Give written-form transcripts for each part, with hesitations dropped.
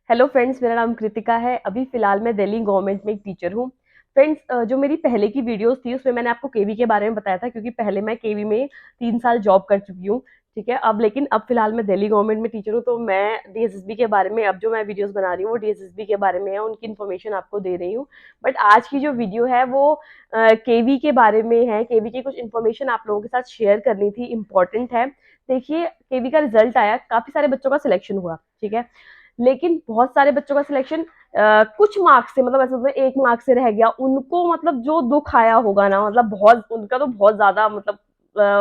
Hello friends, मेरा नाम कृतिका है। अभी फ़िलहाल मैं दिल्ली गवर्नमेंट में एक टीचर हूँ। फ्रेंड्स, जो मेरी पहले की वीडियोज़ थी उसमें मैंने आपको केवी के बारे में बताया था, क्योंकि पहले मैं केवी में 3 साल जॉब कर चुकी हूँ, ठीक है? अब फ़िलहाल मैं दिल्ली गवर्नमेंट में टीचर हूँ, तो मैं डीएसएसबी के बारे में अब जो मैं वीडियोज़ बना रही हूँ वो डीएसएसबी के बारे में है, उनकी इन्फॉर्मेशन आपको दे रही हूँ। बट आज की जो वीडियो है वो केवी के बारे में है। केवी की कुछ इन्फॉर्मेशन आप लोगों के साथ शेयर करनी थी, इम्पोर्टेंट है। देखिए, केवी का रिज़ल्ट आया, काफ़ी सारे बच्चों का सिलेक्शन हुआ, ठीक है? लेकिन बहुत सारे बच्चों का सिलेक्शन कुछ मार्क्स से, मतलब ऐसा होता है 1 मार्क से रह गया, उनको मतलब जो दुःख आया होगा ना, मतलब बहुत उनका तो बहुत ज़्यादा मतलब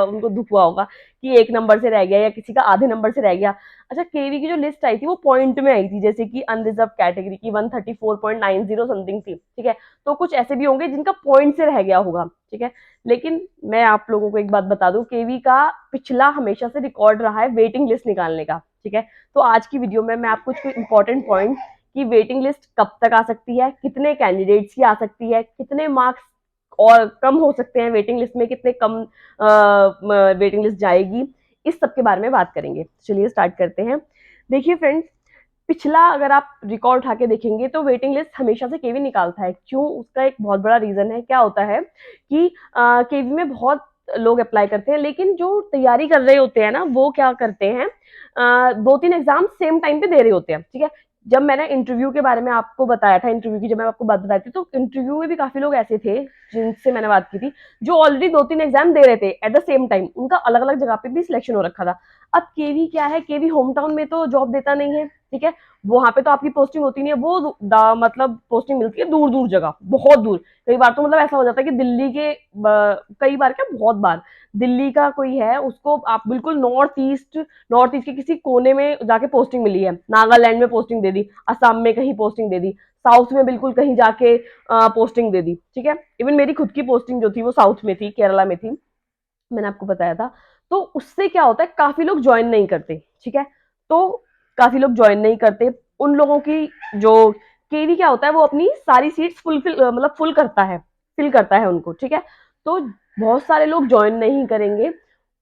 उनको दुःख हुआ होगा कि 1 नंबर से रह गया या किसी का आधे नंबर से रह गया। अच्छा, केवी की जो लिस्ट आई थी वो पॉइंट में आई थी, जैसे कि अनरिजर्व कैटेगरी की 134.90 समथिंग थी, ठीक है? तो कुछ ऐसे भी होंगे जिनका पॉइंट से रह गया होगा, ठीक है? लेकिन मैं आप लोगों को एक बात बता दूं, केवी का पिछला हमेशा से रिकॉर्ड रहा है वेटिंग लिस्ट निकालने का, ठीक है? तो आज की वीडियो में मैं आपको कुछ इंपॉर्टेंट पॉइंट कि वेटिंग लिस्ट कब तक आ सकती है, कितने कैंडिडेट्स की आ सकती है, कितने मार्क्स और कम हो सकते हैं वेटिंग लिस्ट में, कितने कम वेटिंग लिस्ट जाएगी, इस सब के बारे में बात करेंगे। चलिए स्टार्ट करते हैं। देखिए फ्रेंड्स, पिछला अगर आप रिकॉर्ड उठा के देखेंगे तो वेटिंग लिस्ट हमेशा से केवी निकालता है। क्यों? उसका एक बहुत बड़ा रीजन है। क्या होता है कि केवी में बहुत लोग अप्लाई करते हैं, लेकिन जो तैयारी कर रहे होते हैं ना, वो क्या करते हैं, 2-3 एग्जाम सेम टाइम पे दे रहे होते हैं, ठीक है? जब मैंने इंटरव्यू के बारे में आपको बताया था, इंटरव्यू की जब मैं आपको बात बताई थी, तो इंटरव्यू में भी काफी लोग ऐसे थे जिनसे मैंने बात की थी, जो ऑलरेडी 2-3 एग्जाम दे रहे थे एट द सेम टाइम, उनका अलग अलग जगह पे भी सिलेक्शन हो रखा था। अब केवी क्या है, केवी होम टाउन में तो जॉब देता नहीं है, ठीक है? वहां पे तो आपकी पोस्टिंग होती नहीं है, वो मतलब पोस्टिंग मिलती है दूर दूर जगह, बहुत दूर। कई बार तो मतलब ऐसा हो जाता है कि दिल्ली के कई बार क्या, बहुत बार दिल्ली का कोई है, उसको आप बिल्कुल नॉर्थ ईस्ट के किसी कोने में जाके पोस्टिंग मिली है, नागालैंड में पोस्टिंग दे दी, असम में कहीं पोस्टिंग दे दी, साउथ में बिल्कुल कहीं जाके पोस्टिंग दे दी, ठीक है? इवन मेरी खुद की पोस्टिंग जो थी वो साउथ में थी, केरला में थी, मैंने आपको बताया था। तो उससे क्या होता है, काफी लोग ज्वाइन नहीं करते, ठीक है? तो काफी लोग ज्वाइन नहीं करते, उन लोगों की जो केवी क्या होता है, वो अपनी सारी सीट्स मतलब फुल करता है, फिल करता है उनको, ठीक है? तो बहुत सारे लोग ज्वाइन नहीं करेंगे,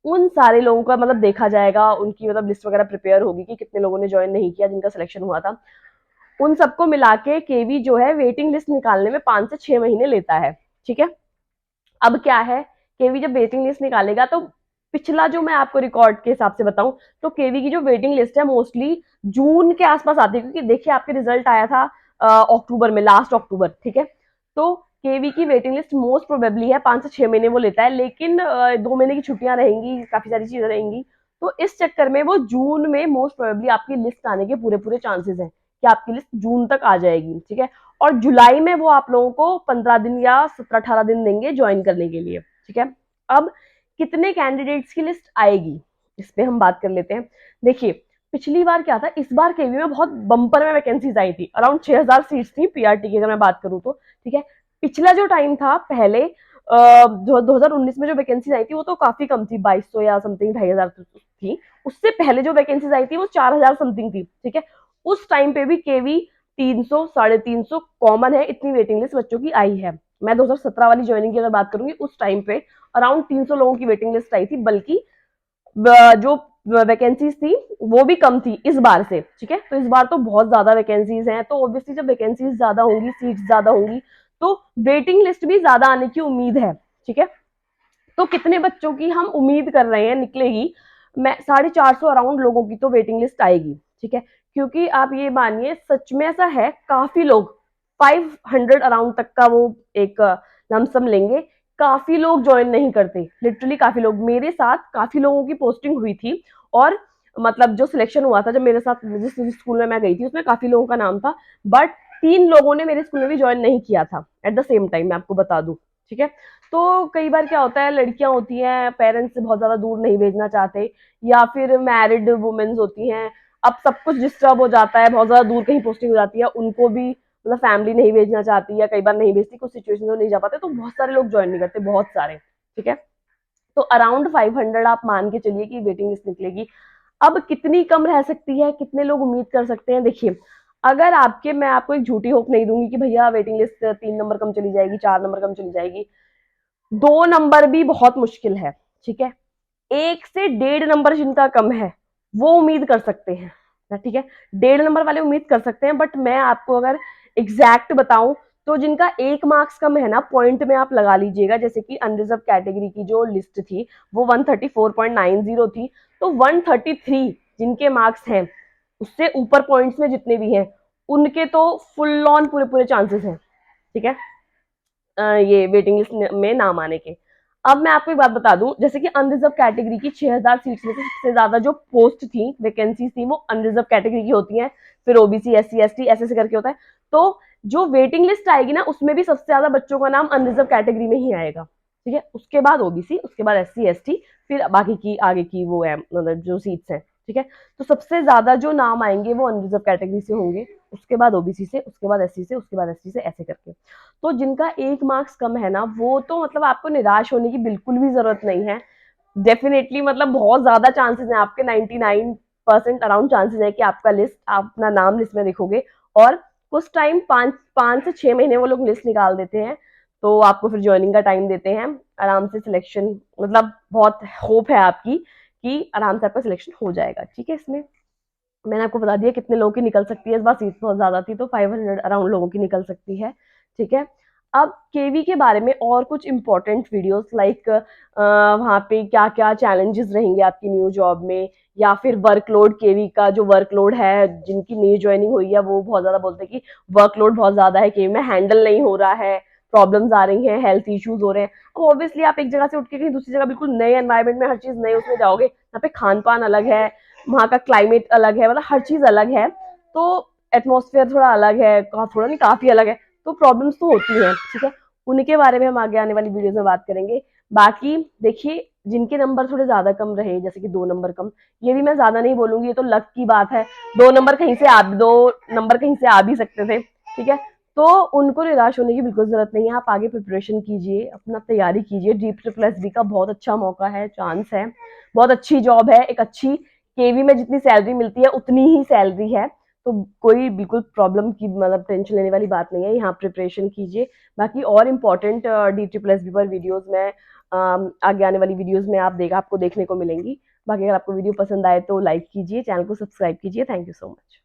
उन सारे लोगों का मतलब देखा जाएगा, उनकी मतलब लिस्ट वगैरह प्रिपेयर होगी कि कितने लोगों ने ज्वाइन नहीं किया, जिनका सिलेक्शन हुआ था। उन सबको मिला के केवी जो है वेटिंग लिस्ट निकालने में 5 से 6 महीने लेता है, ठीक है? अब क्या है, केवी जब वेटिंग लिस्ट निकालेगा तो पिछला जो मैं आपको रिकॉर्ड के हिसाब से बताऊं, तो केवी की जो वेटिंग लिस्ट है मोस्टली जून के आसपास आती है, क्योंकि देखिए आपके रिजल्ट आया था अक्टूबर में, लास्ट अक्टूबर, ठीक है? तो केवी की वेटिंग लिस्ट मोस्ट प्रोबेबली है 5 से 6 महीने वो लेता है, लेकिन 2 महीने की छुट्टियां रहेंगी, काफी सारी चीजें रहेंगी, तो इस चक्कर में वो जून में मोस्ट प्रोबेबली आपकी लिस्ट आने के पूरे पूरे चांसेस हैं कि आपकी लिस्ट जून तक आ जाएगी, ठीक है? और जुलाई में वो आप लोगों को 15 दिन या 17-18 दिन देंगे ज्वाइन करने के लिए, ठीक है? अब कितने कैंडिडेट्स की लिस्ट आएगी, इस पे हम बात कर लेते हैं। देखिए, पिछली बार क्या था, इस बार केवी में बहुत बम्पर में वैकेंसीज आई थी, अराउंड 6000 सीट्स थी पीआरटी की, अगर मैं बात करूं तो, ठीक है? पिछला जो टाइम था पहले, 2019 में जो वैकेंसीज आई थी वो तो काफी कम थी, 2200 या समथिंग 2500 थी। उससे पहले जो वैकेंसीज आई थी वो 4000 समथिंग थी, ठीक है? उस टाइम पे भी केवी 300 350 कॉमन है, इतनी वेटिंग लिस्ट बच्चों की आई है। मैं 2017 वाली ज्वाइनिंग की अगर बात करूंगी, उस टाइम पे अराउंड 300 लोगों की वेटिंग लिस्ट आई थी, बल्कि जो वैकेंसीज थी वो भी कम थी इस बार से, ठीक है? तो इस बार तो बहुत ज्यादा वैकेंसीज हैं, तो ऑब्वियसली जब वैकेंसीज ज्यादा होंगी, सीट्स ज्यादा होंगी, तो वेटिंग लिस्ट भी ज्यादा आने की उम्मीद है, ठीक है? तो कितने बच्चों की हम उम्मीद कर रहे हैं निकलेगी, मैं 450 अराउंड लोगों की तो वेटिंग लिस्ट आएगी, ठीक है? क्योंकि आप ये मानिए, सच में ऐसा है, काफी लोग 500 अराउंड तक का वो एक लमसम लेंगे, काफी लोग ज्वाइन नहीं करते, लिटरली काफी लोग, मेरे साथ काफी लोगों की पोस्टिंग हुई थी, और मतलब जो सिलेक्शन हुआ था, जब मेरे साथ जिस स्कूल में मैं गई थी उसमें काफी लोगों का नाम था, बट 3 लोगों ने मेरे स्कूल में भी ज्वाइन नहीं किया था एट द सेम टाइम, मैं आपको बता दूं, ठीक है? तो कई बार क्या होता है, लड़कियां होती हैं, पेरेंट्स से बहुत ज्यादा दूर नहीं भेजना चाहते, या फिर मैरिड वुमेन्स होती हैं, अब सब कुछ डिस्टर्ब हो जाता है, बहुत ज्यादा दूर कहीं पोस्टिंग हो जाती है, उनको भी मतलब फैमिली नहीं भेजना चाहती, या कई बार नहीं भेजती, कुछ सिचुएशन में नहीं जा पाते, तो बहुत सारे लोग ज्वाइन नहीं करते, बहुत सारे, ठीक है? तो अराउंड 500 आप मान के चलिए कि वेटिंग लिस्ट निकलेगी। अब कितनी कम रह सकती है, कितने लोग उम्मीद कर सकते हैं? देखिए, अगर आपके, मैं आपको एक झूठी होप नहीं दूंगी कि भैया वेटिंग लिस्ट 3 नंबर कम चली जाएगी, 4 नंबर कम चली जाएगी, 2 नंबर भी बहुत मुश्किल है, ठीक है? 1 से 1.5 नंबर जिनका कम है वो उम्मीद कर सकते हैं, ठीक है। 1.5 नंबर वाले उम्मीद कर सकते हैं, बट मैं आपको अगर एग्जैक्ट बताऊं तो जिनका 1 मार्क्स कम है ना, पॉइंट में आप लगा लीजिएगा, जैसे कि अनरिजर्व कैटेगरी की जो लिस्ट थी वो 134.90 थी, तो 133 जिनके मार्क्स हैं उससे ऊपर पॉइंट्स में जितने भी हैं उनके तो फुल ऑन पूरे पूरे चांसेस हैं, ठीक है, ये वेटिंग लिस्ट में नाम आने के। अब मैं आपको एक बात बता दूं, जैसे कि अनरिजर्व कैटेगरी की 6000 सीट्स में से सबसे ज्यादा जो पोस्ट थी, वैकेंसीज थी, वो अनरिजर्व कैटेगरी की होती हैं, फिर ओबीसी, एससी, एसटी ऐसे ऐसे करके होता है। तो जो वेटिंग लिस्ट आएगी ना उसमें भी सबसे ज्यादा बच्चों का नाम अनरिजर्व कैटेगरी में ही आएगा, ठीक है, उसके बाद ओबीसी, उसके बाद एससी, एसटी, फिर बाकी की आगे की वो है मतलब जो सीट्स हैं, ठीक है। तो सबसे ज्यादा जो नाम आएंगे वो अनरिजर्व कैटेगरी से होंगे, उसके बाद ओबीसी से, उसके बाद एससी से, उसके बाद एसटी से, ऐसे करके। तो जिनका 1 मार्क्स कम है ना, वो तो मतलब आपको निराश होने की बिल्कुल भी जरूरत नहीं है। डेफिनेटली मतलब बहुत ज्यादा चांसेस हैं आपके, 99% अराउंड चांसेस है कि आपका लिस्ट, आप अपना नाम लिस्ट में देखोगे। और कुछ टाइम 5 से 6 महीने वो लोग लिस्ट निकाल देते हैं, तो आपको फिर ज्वाइनिंग का टाइम देते हैं, आराम से सिलेक्शन, मतलब बहुत होप है आपकी कि आराम से आपका सिलेक्शन हो जाएगा, ठीक है। इसमें मैंने आपको बता दिया कितने लोगों की निकल सकती है, इस बार सीट बहुत ज्यादा थी तो 500 अराउंड लोगों की निकल सकती है, ठीक है। अब केवी के बारे में और कुछ इंपॉर्टेंट वीडियोस लाइक वहाँ पे क्या क्या चैलेंजेस रहेंगे आपकी न्यू जॉब में, या फिर वर्कलोड, केवी का जो वर्कलोड है, जिनकी न्यू ज्वाइनिंग हुई है वो बहुत ज्यादा बोलते हैं कि वर्कलोड बहुत ज्यादा है, केवी में हैंडल नहीं हो रहा है, प्रॉब्लम्स आ रही हैं, हेल्थ इश्यूज हो रहे हैं। अब ऑब्वियसली आप एक जगह से उठ के कहीं दूसरी जगह बिल्कुल नए एनवायरमेंट में, हर चीज नए उसमें जाओगे, यहाँ पे खान पान अलग है, वहाँ का क्लाइमेट अलग है, मतलब हर चीज अलग है, तो एटमोसफेयर थोड़ा अलग है, थोड़ा नहीं काफी अलग है, तो प्रॉब्लम्स तो होती हैं, ठीक है। उनके बारे में हम आगे आने वाली वीडियोस में बात करेंगे। बाकी देखिए, जिनके नंबर थोड़े ज्यादा कम रहे, जैसे कि 2 नंबर कम, ये भी मैं ज्यादा नहीं बोलूंगी, ये तो लक की बात है, 2 नंबर कहीं से आ, 2 नंबर कहीं से आ भी सकते थे, ठीक है। तो उनको निराश होने की बिल्कुल जरूरत नहीं है, आप आगे प्रिपरेशन कीजिए, अपना तैयारी कीजिए, DSSB का बहुत अच्छा मौका है, चांस है, बहुत अच्छी जॉब है, एक अच्छी, केवी में जितनी सैलरी मिलती है उतनी ही सैलरी है, तो कोई बिल्कुल प्रॉब्लम की मतलब टेंशन लेने वाली बात नहीं है, यहाँ प्रिपरेशन कीजिए। बाकी और इम्पोर्टेंट DSSB पर वीडियोस में आगे आने वाली वीडियोस में आपको देखने को मिलेंगी। बाकी अगर आपको वीडियो पसंद आए तो लाइक कीजिए, चैनल को सब्सक्राइब कीजिए। Thank you so much.